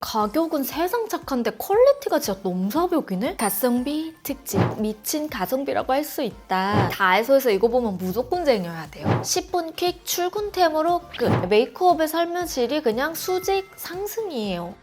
가격은 세상 착한데 퀄리티가 진짜 넘사벽이네? 가성비 특집, 미친 가성비라고 할 수 있다. 다이소에서 이거 보면 무조건 쟁여야 돼요. 10분 퀵 출근템으로 끝. 메이크업의 삶의 질이 그냥 수직 상승이에요.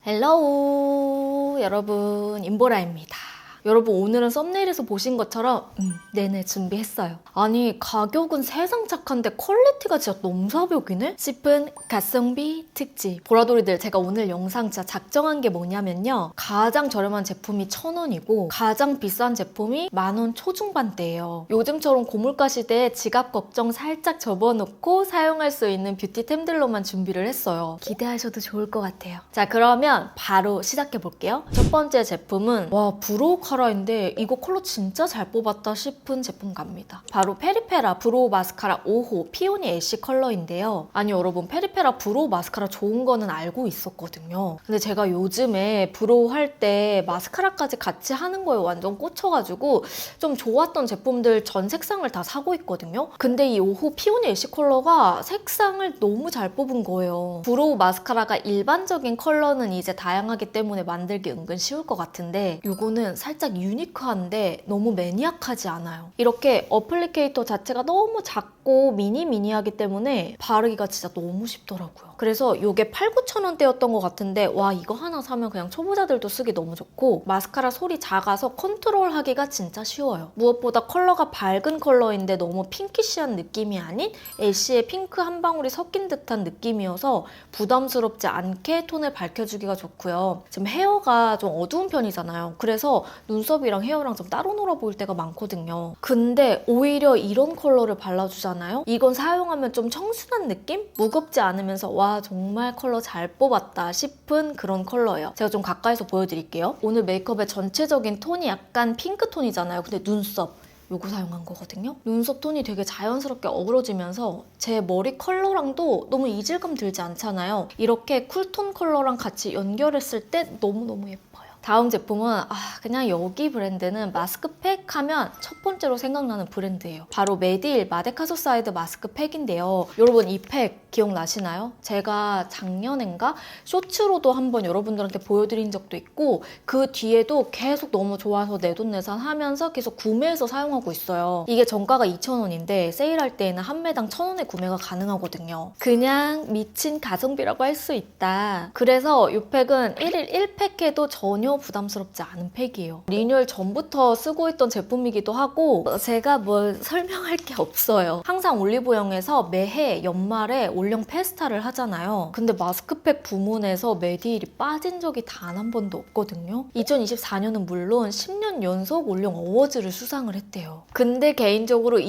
헬로우 여러분, 임보라입니다. 여러분, 오늘은 썸네일에서 보신 것처럼 내내 준비했어요. 아니, 가격은 세상 착한데 퀄리티가 진짜 넘사벽이네? 싶은 가성비 특집. 보라돌이들, 제가 오늘 영상 진짜 작정한 게 뭐냐면요, 가장 저렴한 제품이 1,000원이고 가장 비싼 제품이 10,000원 초중반대예요. 요즘처럼 고물가 시대에 지갑 걱정 살짝 접어놓고 사용할 수 있는 뷰티템들로만 준비를 했어요. 기대하셔도 좋을 것 같아요. 자, 그러면 바로 시작해볼게요. 첫 번째 제품은 브로우 카라인데 이거 컬러 진짜 잘 뽑았다 싶은 제품 갑니다. 바로 페리페라 브로우 마스카라 5호 피오니 애쉬 컬러인데요. 아니 여러분, 페리페라 브로우 마스카라 좋은 거는 알고 있었거든요. 근데 제가 요즘에 브로우 할 때 마스카라까지 같이 하는 거에 완전 꽂혀가지고 좀 좋았던 제품들 전 색상을 다 사고 있거든요. 근데 이 5호 피오니 애쉬 컬러가 색상을 너무 잘 뽑은 거예요. 브로우 마스카라가 일반적인 컬러는 이제 다양하기 때문에 만들기 은근 쉬울 것 같은데 이거는 살짝 유니크한데 너무 매니악하지 않아요. 이렇게 어플리케이터 자체가 너무 작고 미니미니하기 때문에 바르기가 진짜 너무 쉽더라고요. 그래서 이게 8,000~9,000원대였던 것 같은데 이거 하나 사면 그냥 초보자들도 쓰기 너무 좋고, 마스카라 솔이 작아서 컨트롤하기가 진짜 쉬워요. 무엇보다 컬러가 밝은 컬러인데 너무 핑키시한 느낌이 아닌 애쉬의 핑크 한 방울이 섞인 듯한 느낌이어서 부담스럽지 않게 톤을 밝혀주기가 좋고요. 지금 헤어가 좀 어두운 편이잖아요. 그래서 눈썹이랑 헤어랑 좀 따로 놀아 보일 때가 많거든요. 근데 오히려 이런 컬러를 발라주잖아요? 이건 사용하면 좀 청순한 느낌? 무겁지 않으면서 정말 컬러 잘 뽑았다 싶은 그런 컬러예요. 제가 좀 가까이서 보여드릴게요. 오늘 메이크업의 전체적인 톤이 약간 핑크톤이잖아요. 근데 눈썹 요거 사용한 거거든요. 눈썹 톤이 되게 자연스럽게 어우러지면서 제 머리 컬러랑도 너무 이질감 들지 않잖아요. 이렇게 쿨톤 컬러랑 같이 연결했을 때 너무너무 예뻐요. 다음 제품은 그냥 여기 브랜드는 마스크팩 하면 첫 번째로 생각나는 브랜드예요. 바로 메디힐 마데카소사이드 마스크팩인데요. 여러분, 이 팩 기억나시나요? 제가 작년인가 쇼츠로도 한번 여러분들한테 보여드린 적도 있고, 그 뒤에도 계속 너무 좋아서 내돈내산 하면서 계속 구매해서 사용하고 있어요. 이게 정가가 2,000원인데 세일할 때에는 한 매당 1,000원에 구매가 가능하거든요. 그냥 미친 가성비라고 할 수 있다. 그래서 이 팩은 1일 1팩 해도 전혀 부담스럽지 않은 팩이에요. 리뉴얼 전부터 쓰고 있던 제품이기도 하고 제가 뭘 설명할 게 없어요. 항상 올리브영에서 매해 연말에 올영 페스타를 하잖아요. 근데 마스크팩 부문에서 메디힐이 빠진 적이 단 한 번도 없거든요. 2024년은 물론 10년 연속 올영 어워즈를 수상을 했대요. 근데 개인적으로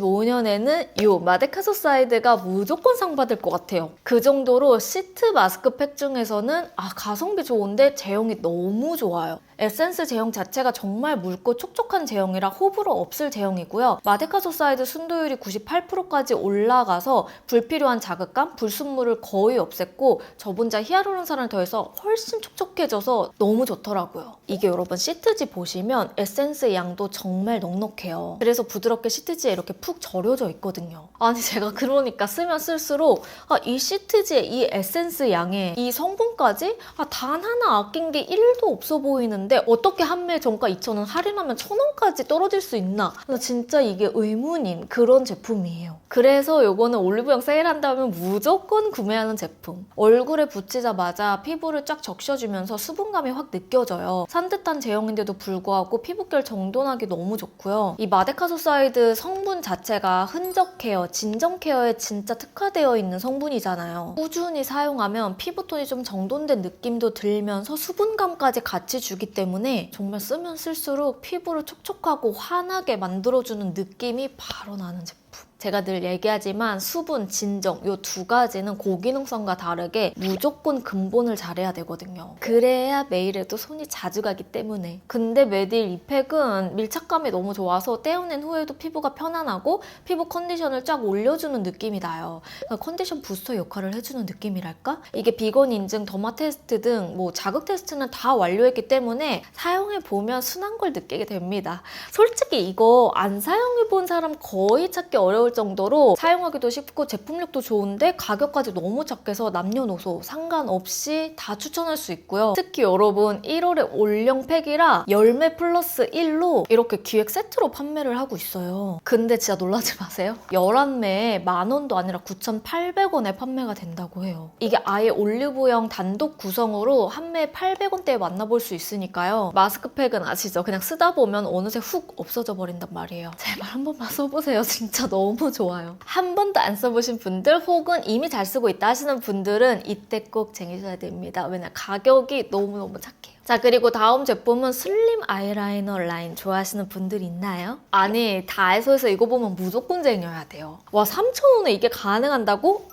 2025년에는 이 마데카소사이드가 무조건 상 받을 것 같아요. 그 정도로 시트 마스크팩 중에서는 가성비 좋은데 제형이 너무 좋아요. 에센스 제형 자체가 정말 묽고 촉촉한 제형이라 호불호 없을 제형이고요. 마데카소사이드 순도율이 98%까지 올라가서 불필요한 자극감, 불순물을 거의 없앴고 저분자 히아루론산을 더해서 훨씬 촉촉해져서 너무 좋더라고요. 이게 여러분, 시트지 보시면 에센스 양도 정말 넉넉해요. 그래서 부드럽게 시트지에 이렇게 푹 절여져 있거든요. 아니, 제가 그러니까 쓰면 쓸수록 이 시트지의 이 에센스 양에 이 성분까지 단 하나 아낀 게 1도 없어 보이는데 어떻게 한 매 정가 2,000원 할인하면 1,000원까지 떨어질 수 있나? 진짜 이게 의문인 그런 제품이에요. 그래서 이거는 올리브영 세일한다면 무조건 구매하는 제품. 얼굴에 붙이자마자 피부를 쫙 적셔주면서 수분감이 확 느껴져요. 산뜻한 제형인데도 불구하고 피부결 정돈하기 너무 좋고요. 이 마데카소사이드 성분 자체가 흔적 케어, 진정 케어에 진짜 특화되어 있는 성분이잖아요. 꾸준히 사용하면 피부톤이 좀 정돈된 느낌도 들면서 수분감까지 같이 주기 때문에 정말 쓰면 쓸수록 피부를 촉촉하고 환하게 만들어주는 느낌이 바로 나는 제품. 제가 늘 얘기하지만 수분, 진정 이 두 가지는 고기능성과 다르게 무조건 근본을 잘해야 되거든요. 그래야 메일에도 손이 자주 가기 때문에. 근데 메디힐 이 팩은 밀착감이 너무 좋아서 떼어낸 후에도 피부가 편안하고 피부 컨디션을 쫙 올려주는 느낌이 나요. 그러니까 컨디션 부스터 역할을 해주는 느낌이랄까? 이게 비건 인증, 더마 테스트 등 자극 테스트는 다 완료했기 때문에 사용해보면 순한 걸 느끼게 됩니다. 솔직히 이거 안 사용해본 사람 거의 찾기 어려울 정도로 사용하기도 쉽고 제품력도 좋은데 가격까지 너무 착해서 남녀노소 상관없이 다 추천할 수 있고요. 특히 여러분 1월에 올영 팩이라 열매 플러스 1로 이렇게 기획 세트로 판매를 하고 있어요. 근데 진짜 놀라지 마세요. 11매에 10,000원도 아니라 9,800원에 판매가 된다고 해요. 이게 아예 올리브영 단독 구성으로 한 매에 800원대에 만나볼 수 있으니까요. 마스크팩은 아시죠? 그냥 쓰다 보면 어느새 훅 없어져 버린단 말이에요. 제발 한 번만 써보세요. 진짜 너무 좋아요. 한 번도 안 써보신 분들 혹은 이미 잘 쓰고 있다 하시는 분들은 이때 꼭 쟁이셔야 됩니다. 왜냐면 가격이 너무너무 착해요. 자, 그리고 다음 제품은 슬림 아이라이너 라인 좋아하시는 분들 있나요? 아니, 다이소에서 이거 보면 무조건 쟁여야 돼요. 와, 3,000원에 이게 가능한다고?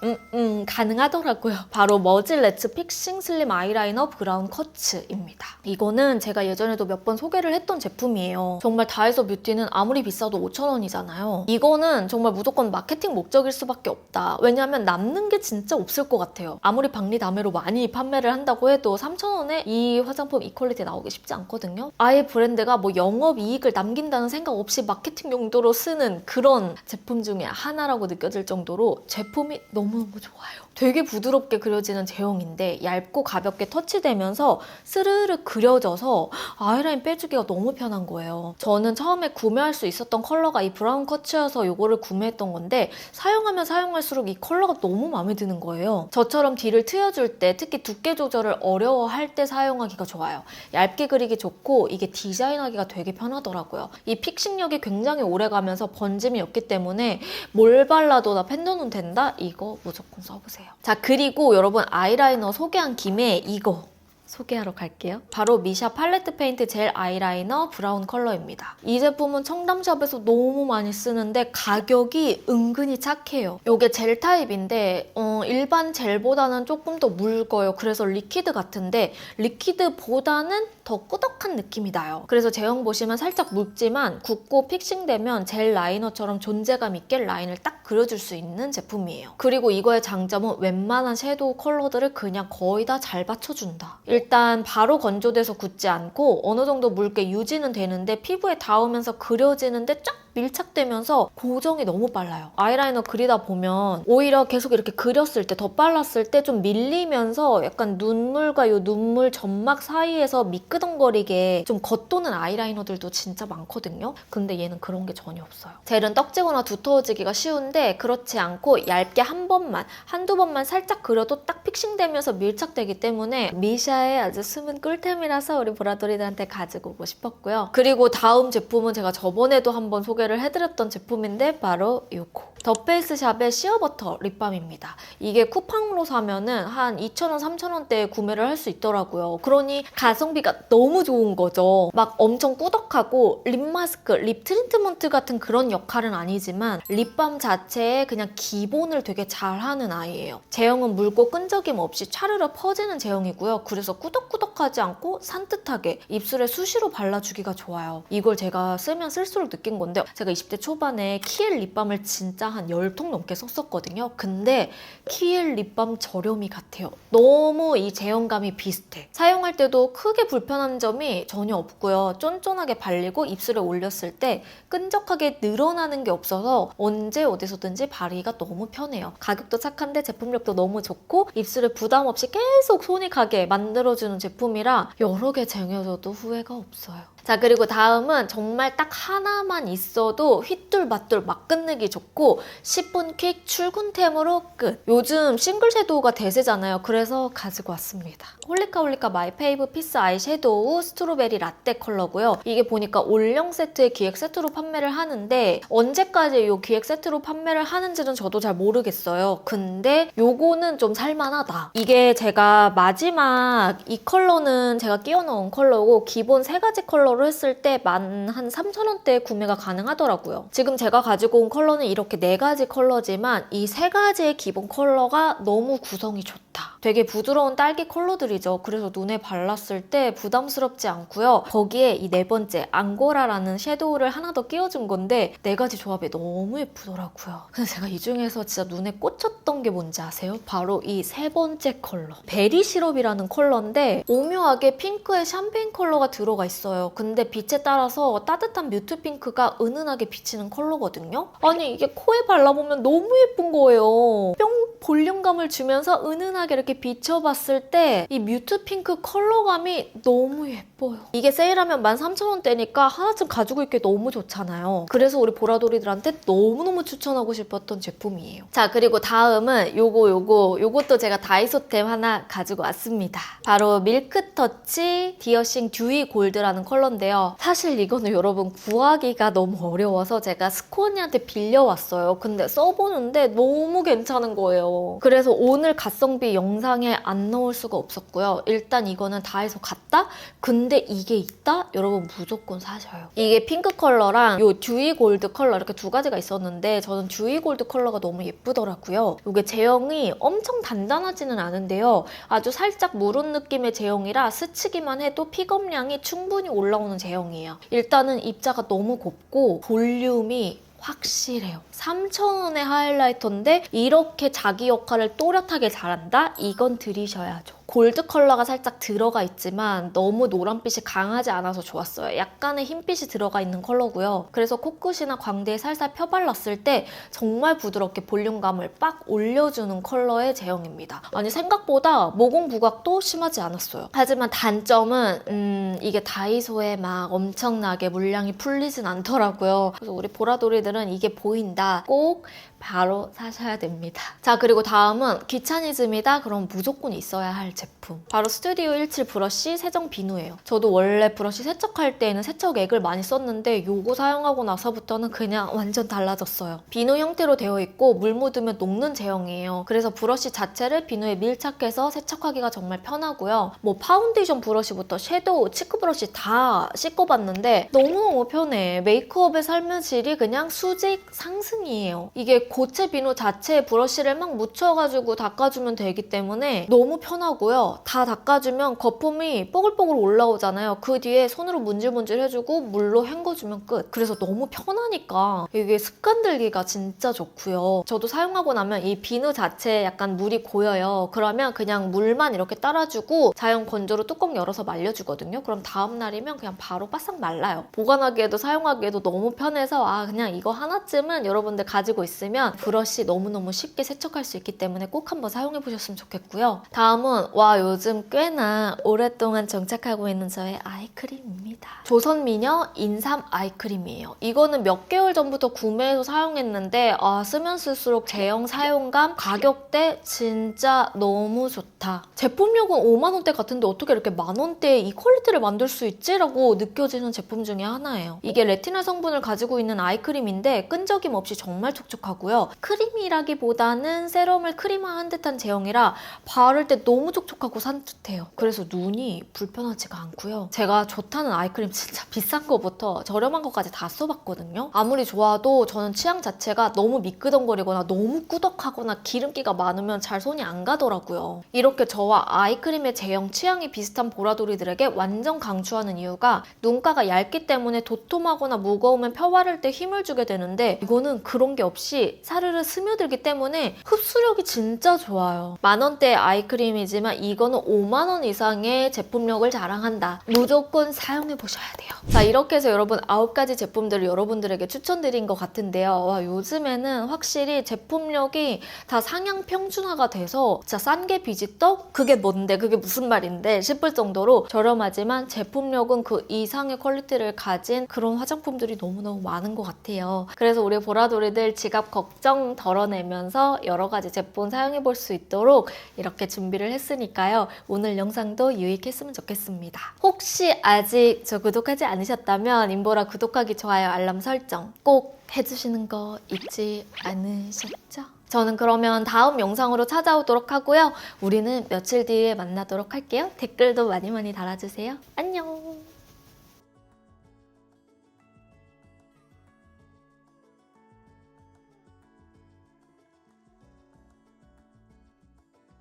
가능하더라고요. 바로 머질레츠 픽싱 슬림 아이라이너 브라운 커츠입니다. 이거는 제가 예전에도 몇 번 소개를 했던 제품이에요. 정말 다이소 뷰티는 아무리 비싸도 5,000원이잖아요. 이거는 정말 무조건 마케팅 목적일 수밖에 없다. 왜냐하면 남는 게 진짜 없을 것 같아요. 아무리 박리다매로 많이 판매를 한다고 해도 3,000원에 이 화장품 이 퀄리티 나오기 쉽지 않거든요. 아예 브랜드가 뭐 영업이익을 남긴다는 생각 없이 마케팅 용도로 쓰는 그런 제품 중에 하나라고 느껴질 정도로 제품이 너무너무 좋아요. 되게 부드럽게 그려지는 제형인데 얇고 가볍게 터치되면서 스르르 그려져서 아이라인 빼주기가 너무 편한 거예요. 저는 처음에 구매할 수 있었던 컬러가 이 브라운 커츠여서 이거를 구매했던 건데 사용하면 사용할수록 이 컬러가 너무 마음에 드는 거예요. 저처럼 뒤를 트여줄 때 특히 두께 조절을 어려워할 때 사용하기가 좋아요. 얇게 그리기 좋고 이게 디자인하기가 되게 편하더라고요. 이 픽싱력이 굉장히 오래가면서 번짐이 없기 때문에 뭘 발라도 나 펜더눈 된다? 이거 무조건 써보세요. 자, 그리고 여러분 아이라이너 소개한 김에 이거 소개하러 갈게요. 바로 미샤 팔레트 페인트 젤 아이라이너 브라운 컬러입니다. 이 제품은 청담샵에서 너무 많이 쓰는데 가격이 은근히 착해요. 이게 젤 타입인데 일반 젤보다는 조금 더 묽어요. 그래서 리퀴드 같은데 리퀴드보다는 더 꾸덕한 느낌이 나요. 그래서 제형 보시면 살짝 묽지만 굳고 픽싱되면 젤 라이너처럼 존재감 있게 라인을 딱 그려줄 수 있는 제품이에요. 그리고 이거의 장점은 웬만한 섀도우 컬러들을 그냥 거의 다 잘 받쳐준다. 일단 바로 건조돼서 굳지 않고 어느 정도 묽게 유지는 되는데 피부에 닿으면서 그려지는데 쫙 밀착되면서 고정이 너무 빨라요. 아이라이너 그리다 보면 오히려 계속 이렇게 그렸을 때, 덧발랐을 때 좀 밀리면서 약간 눈물과 이 눈물 점막 사이에서 미끄덩거리게 좀 겉도는 아이라이너들도 진짜 많거든요. 근데 얘는 그런 게 전혀 없어요. 젤은 떡지거나 두터워지기가 쉬운데 그렇지 않고 얇게 한두 번만 살짝 그려도 딱 픽싱되면서 밀착되기 때문에 미샤의 아주 숨은 꿀템이라서 우리 보라돌이들한테 가지고 오고 싶었고요. 그리고 다음 제품은 제가 저번에도 한번 소개를 해드렸던 제품인데 바로 요거. 더페이스샵의 시어버터 립밤입니다. 이게 쿠팡으로 사면은 한 2,000원, 3,000원대에 구매를 할 수 있더라고요. 그러니 가성비가 너무 좋은 거죠. 막 엄청 꾸덕하고 립 마스크, 립 트리트먼트 같은 그런 역할은 아니지만 립밤 자체에 그냥 기본을 되게 잘하는 아이예요. 제형은 묽고 끈적임 없이 차르르 퍼지는 제형이고요. 그래서 꾸덕꾸덕하지 않고 산뜻하게 입술에 수시로 발라주기가 좋아요. 이걸 제가 쓰면 쓸수록 느낀 건데 제가 20대 초반에 키엘 립밤을 진짜 한 10통 넘게 썼었거든요. 근데 키엘 립밤 저렴이 같아요. 너무 이 제형감이 비슷해. 사용할 때도 크게 불편한 점이 전혀 없고요. 쫀쫀하게 발리고 입술에 올렸을 때 끈적하게 늘어나는 게 없어서 언제 어디서든지 바르기가 너무 편해요. 가격도 착한데 제품력도 너무 좋고 입술에 부담 없이 계속 손이 가게 만들어주는 제품이라 여러 개 쟁여줘도 후회가 없어요. 자, 그리고 다음은 정말 딱 하나만 있어도 휘뚤마뚤 막 끝내기 좋고 10분 퀵 출근템으로 끝. 요즘 싱글 섀도우가 대세잖아요. 그래서 가지고 왔습니다. 홀리카 마이 페이브 피스 아이 섀도우 스트로베리 라떼 컬러고요. 이게 보니까 올영 세트에 기획 세트로 판매를 하는데 언제까지 이 기획 세트로 판매를 하는지는 저도 잘 모르겠어요. 근데 요거는 좀 살만하다. 이게 제가 마지막 이 컬러는 제가 끼워 넣은 컬러고 기본 3가지 컬러로 했을 때 한 3,000원대에 구매가 가능하더라고요. 지금 제가 가지고 온 컬러는 이렇게 4가지 컬러지만 이 3가지의 기본 컬러가 너무 구성이 좋다. 되게 부드러운 딸기 컬러들이죠. 그래서 눈에 발랐을 때 부담스럽지 않고요. 거기에 이 네 번째 앙고라라는 섀도우를 하나 더 끼워준 건데 네 가지 조합이 너무 예쁘더라고요. 근데 제가 이 중에서 진짜 눈에 꽂혔던 게 뭔지 아세요? 바로 이 세 번째 컬러. 베리 시럽이라는 컬러인데 오묘하게 핑크의 샴페인 컬러가 들어가 있어요. 근데 빛에 따라서 따뜻한 뮤트 핑크가 은은하게 비치는 컬러거든요. 아니 이게 코에 발라보면 너무 예쁜 거예요. 뿅 볼륨감을 주면서 은은하게 이렇게 비춰봤을 때 이 뮤트 핑크 컬러감이 너무 예뻐요. 이게 세일하면 13,000원대니까 하나쯤 가지고 있기 너무 좋잖아요. 그래서 우리 보라돌이들한테 너무너무 추천하고 싶었던 제품이에요. 자, 그리고 다음은 요것도 제가 다이소템 하나 가지고 왔습니다. 바로 밀크터치 디어싱 듀이 골드라는 컬러인데요. 사실 이거는 여러분 구하기가 너무 어려워서 제가 스코니한테 빌려왔어요. 근데 써보는데 너무 괜찮은 거예요. 그래서 오늘 가성비 영상에 안 넣을 수가 없었고요. 일단 이거는 다이소 갔다? 근데 이게 있다? 여러분 무조건 사셔요. 이게 핑크 컬러랑 요 듀이 골드 컬러 이렇게 두 가지가 있었는데 저는 듀이 골드 컬러가 너무 예쁘더라고요. 이게 제형이 엄청 단단하지는 않은데요. 아주 살짝 무른 느낌의 제형이라 스치기만 해도 픽업량이 충분히 올라오는 제형이에요. 일단은 입자가 너무 곱고 볼륨이 확실해요. 3,000원의 하이라이터인데 이렇게 자기 역할을 또렷하게 잘한다? 이건 들이셔야죠. 골드 컬러가 살짝 들어가 있지만 너무 노란빛이 강하지 않아서 좋았어요. 약간의 흰빛이 들어가 있는 컬러고요. 그래서 코끝이나 광대에 살살 펴발랐을 때 정말 부드럽게 볼륨감을 빡 올려주는 컬러의 제형입니다. 아니 생각보다 모공 부각도 심하지 않았어요. 하지만 단점은 이게 다이소에 막 엄청나게 물량이 풀리진 않더라고요. 그래서 우리 보라돌이들은 이게 보인다. 꼭 바로 사셔야 됩니다. 자, 그리고 다음은 귀차니즘이다? 그럼 무조건 있어야 할 제품. 바로 스튜디오 17 브러쉬 세정 비누예요. 저도 원래 브러쉬 세척할 때에는 세척액을 많이 썼는데 요거 사용하고 나서부터는 그냥 완전 달라졌어요. 비누 형태로 되어 있고 물 묻으면 녹는 제형이에요. 그래서 브러쉬 자체를 비누에 밀착해서 세척하기가 정말 편하고요. 뭐 파운데이션 브러쉬부터 섀도우, 치크 브러쉬 다 씻어봤는데 너무너무 편해. 메이크업의 삶의 질이 그냥 수직 상승이에요. 이게 고체 비누 자체에 브러쉬를 막 묻혀가지고 닦아주면 되기 때문에 너무 편하고요. 다 닦아주면 거품이 뽀글뽀글 올라오잖아요. 그 뒤에 손으로 문질문질 해주고 물로 헹궈주면 끝. 그래서 너무 편하니까 이게 습관 들기가 진짜 좋고요. 저도 사용하고 나면 이 비누 자체에 약간 물이 고여요. 그러면 그냥 물만 이렇게 따라주고 자연 건조로 뚜껑 열어서 말려주거든요. 그럼 다음날이면 그냥 바로 바싹 말라요. 보관하기에도 사용하기에도 너무 편해서 그냥 이거 하나쯤은 여러분들 가지고 있으면 브러쉬 너무너무 쉽게 세척할 수 있기 때문에 꼭 한번 사용해보셨으면 좋겠고요. 다음은 요즘 꽤나 오랫동안 정착하고 있는 저의 아이크림입니다. 조선미녀 인삼 아이크림이에요. 이거는 몇 개월 전부터 구매해서 사용했는데 쓰면 쓸수록 제형 사용감, 가격대 진짜 너무 좋다. 제품력은 5만 원대 같은데 어떻게 이렇게 만 원대에 이 퀄리티를 만들 수 있지? 라고 느껴지는 제품 중에 하나예요. 이게 레티놀 성분을 가지고 있는 아이크림인데 끈적임 없이 정말 촉촉하고요. 크림이라기보다는 세럼을 크림화한 듯한 제형이라 바를 때 너무 촉촉하고 산뜻해요. 그래서 눈이 불편하지가 않고요. 제가 좋다는 아이크림 진짜 비싼 거부터 저렴한 것까지 다 써봤거든요. 아무리 좋아도 저는 취향 자체가 너무 미끄덩거리거나 너무 꾸덕하거나 기름기가 많으면 잘 손이 안 가더라고요. 이렇게 저와 아이크림의 제형 취향이 비슷한 보라돌이들에게 완전 강추하는 이유가 눈가가 얇기 때문에 도톰하거나 무거우면 펴바를 때 힘을 주게 되는데 이거는 그런 게 없이 사르르 스며들기 때문에 흡수력이 진짜 좋아요. 만원대 아이크림이지만 이거는 5만 원 이상의 제품력을 자랑한다. 무조건 사용해보셔야 돼요. 자, 이렇게 해서 여러분 9가지 제품들을 여러분들에게 추천드린 것 같은데요. 요즘에는 확실히 제품력이 다 상향 평준화가 돼서 진짜 싼 게 비지떡? 그게 뭔데? 그게 무슨 말인데? 싶을 정도로 저렴하지만 제품력은 그 이상의 퀄리티를 가진 그런 화장품들이 너무너무 많은 것 같아요. 그래서 우리 보라돌이들 지갑 걱정 덜어내면서 여러 가지 제품 사용해볼 수 있도록 이렇게 준비를 했으니까요. 오늘 영상도 유익했으면 좋겠습니다. 혹시 아직 저 구독하지 않으셨다면 인보라 구독하기, 좋아요, 알람 설정 꼭 해주시는 거 잊지 않으셨죠? 저는 그러면 다음 영상으로 찾아오도록 하고요. 우리는 며칠 뒤에 만나도록 할게요. 댓글도 많이 달아주세요. 안녕!